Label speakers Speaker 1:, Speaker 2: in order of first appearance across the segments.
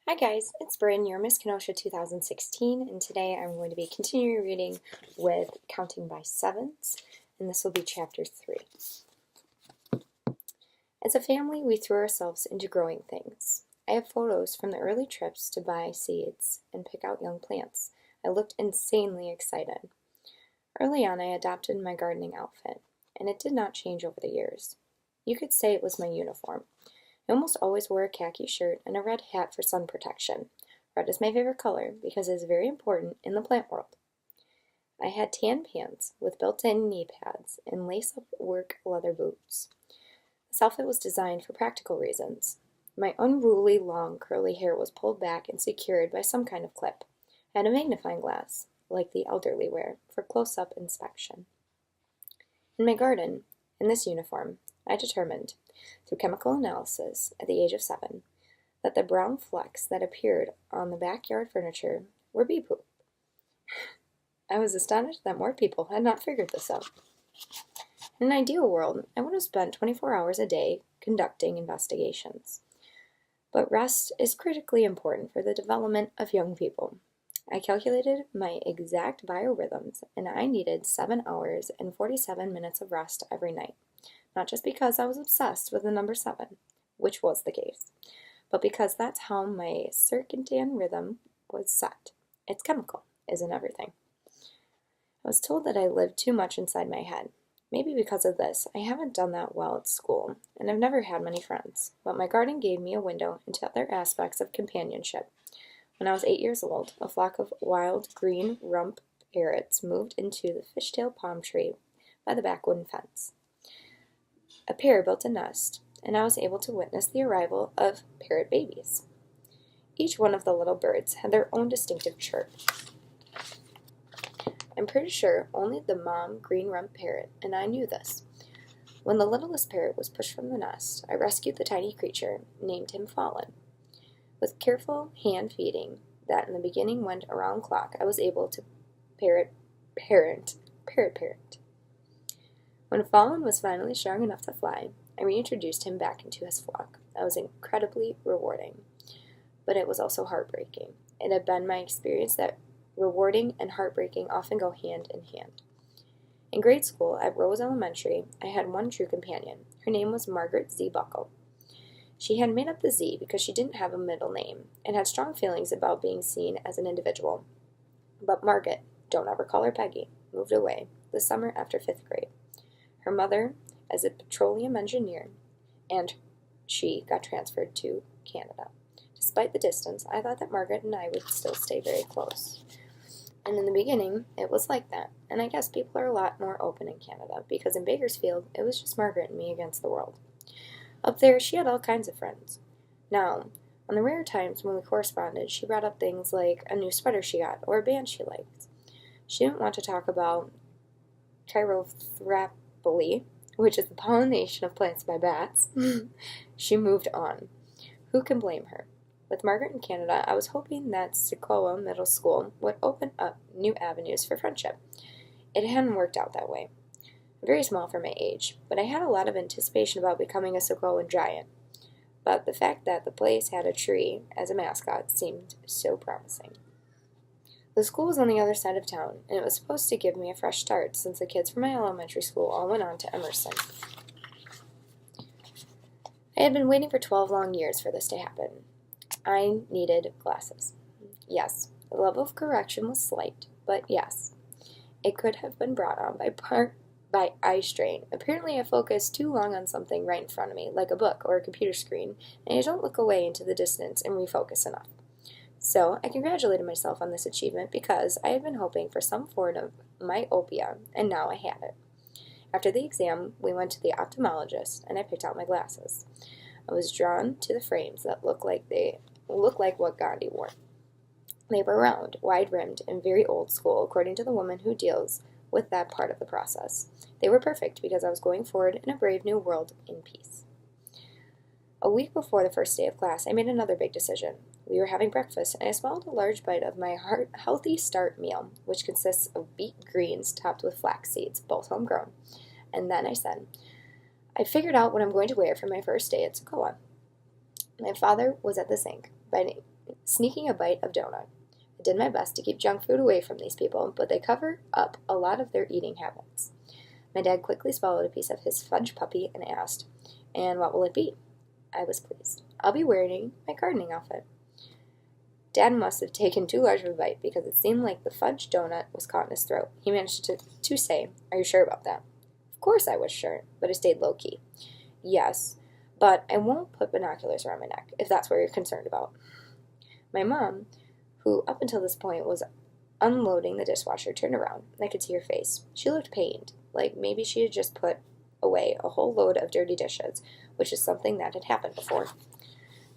Speaker 1: Hi guys, it's Bryn, your Miss Kenosha 2016, and today I'm going to be continuing reading with Counting by 7's, and this will be Chapter 3. As a family, we threw ourselves into growing things. I have photos from the early trips to buy seeds and pick out young plants. I looked insanely excited. Early on, I adopted my gardening outfit, and it did not change over the years. You could say it was my uniform. I almost always wore a khaki shirt and a red hat for sun protection. Red is my favorite color because it is very important in the plant world. I had tan pants with built-in knee pads and lace-up work leather boots. This outfit was designed for practical reasons. My unruly long curly hair was pulled back and secured by some kind of clip. I had a magnifying glass, like the elderly wear, for close-up inspection. In my garden, in this uniform, I determined, through chemical analysis at the age of 7, that the brown flecks that appeared on the backyard furniture were bee poop. I was astonished that more people had not figured this out. In an ideal world, I would have spent 24 hours a day conducting investigations. But rest is critically important for the development of young people. I calculated my exact biorhythms, and I needed 7 hours and 47 minutes of rest every night. Not just because I was obsessed with the number 7, which was the case, but because that's how my circadian rhythm was set. It's chemical, isn't everything. I was told that I lived too much inside my head. Maybe because of this, I haven't done that well at school, and I've never had many friends, but my garden gave me a window into other aspects of companionship. When I was 8 years old, a flock of wild green rump parrots moved into the fishtail palm tree by the back wooden fence. A pair built a nest, and I was able to witness the arrival of parrot babies. Each one of the little birds had their own distinctive chirp. I'm pretty sure only the mom green rump parrot and I knew this. When the littlest parrot was pushed from the nest, I rescued the tiny creature, named him Fallen. With careful hand feeding that in the beginning went around clock, I was able to parrot. When Fallen was finally strong enough to fly, I reintroduced him back into his flock. That was incredibly rewarding, but it was also heartbreaking. It had been my experience that rewarding and heartbreaking often go hand in hand. In grade school, at Rose Elementary, I had one true companion. Her name was Margaret Z. Buckle. She had made up the Z because she didn't have a middle name and had strong feelings about being seen as an individual. But Margaret, don't ever call her Peggy, moved away the summer after 5th grade. Her mother, as a petroleum engineer, and she got transferred to Canada. Despite the distance, I thought that Margaret and I would still stay very close. And in the beginning, it was like that, and I guess people are a lot more open in Canada, because in Bakersfield, it was just Margaret and me against the world. Up there, she had all kinds of friends. Now, on the rare times when we corresponded, she brought up things like a new sweater she got or a band she liked. She didn't want to talk about chirophthalate, which is the pollination of plants by bats. She moved on. Who can blame her? With Margaret in Canada, I was hoping that Sequoia Middle School would open up new avenues for friendship. It hadn't worked out that way. Very small for my age, but I had a lot of anticipation about becoming a Sequoia giant. But the fact that the place had a tree as a mascot seemed so promising. The school was on the other side of town, and it was supposed to give me a fresh start since the kids from my elementary school all went on to Emerson. I had been waiting for 12 long years for this to happen. I needed glasses. Yes, the level of correction was slight, but yes, it could have been brought on by eye strain. Apparently I focused too long on something right in front of me, like a book or a computer screen, and I don't look away into the distance and refocus enough. So I congratulated myself on this achievement because I had been hoping for some form of myopia, and now I had it. After the exam, we went to the ophthalmologist, and I picked out my glasses. I was drawn to the frames that looked like what Gandhi wore. They were round, wide-rimmed, and very old school, according to the woman who deals with that part of the process. They were perfect because I was going forward in a brave new world in peace. A week before the first day of class, I made another big decision. We were having breakfast, and I swallowed a large bite of my healthy start meal, which consists of beet greens topped with flax seeds, both homegrown. And then I said, I figured out what I'm going to wear for my first day at Sequoia. My father was at the sink, sneaking a bite of donut. I did my best to keep junk food away from these people, but they cover up a lot of their eating habits. My dad quickly swallowed a piece of his fudge puppy and asked, "And what will it be?" I was pleased. "I'll be wearing my gardening outfit." Dad must have taken too large of a bite because it seemed like the fudge donut was caught in his throat. He managed to say, "Are you sure about that?" Of course I was sure, but I stayed low-key. "Yes, but I won't put binoculars around my neck, if that's what you're concerned about." My mom, who up until this point was unloading the dishwasher, turned around, and I could see her face. She looked pained, like maybe she had just put away a whole load of dirty dishes, which is something that had happened before.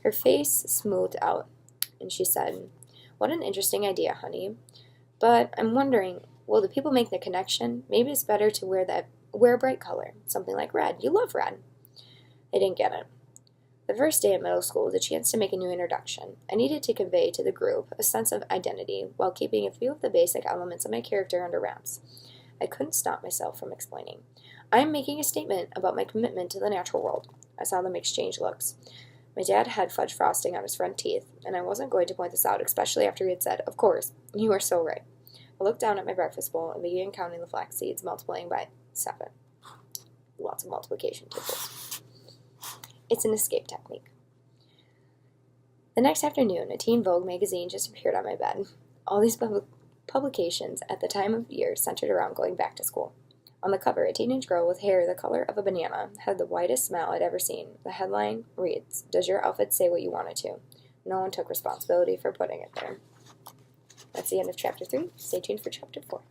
Speaker 1: Her face smoothed out, and she said, "What an interesting idea, honey. But I'm wondering, will the people make the connection? Maybe it's better to wear a bright color, something like red. You love red." I didn't get it. The first day at middle school was a chance to make a new introduction. I needed to convey to the group a sense of identity while keeping a few of the basic elements of my character under wraps. I couldn't stop myself from explaining. "I am making a statement about my commitment to the natural world." I saw them exchange looks. My dad had fudge frosting on his front teeth, and I wasn't going to point this out, especially after he had said, "Of course, you are so right." I looked down at my breakfast bowl and began counting the flax seeds, multiplying by 7. Lots of multiplication tables. It's an escape technique. The next afternoon, a teen Vogue magazine just appeared on my bed. All these publications at the time of year centered around going back to school. On the cover, a teenage girl with hair the color of a banana had the widest smile I'd ever seen. The headline reads, "Does your outfit say what you want it to?" No one took responsibility for putting it there. That's the end of Chapter 3. Stay tuned for Chapter 4.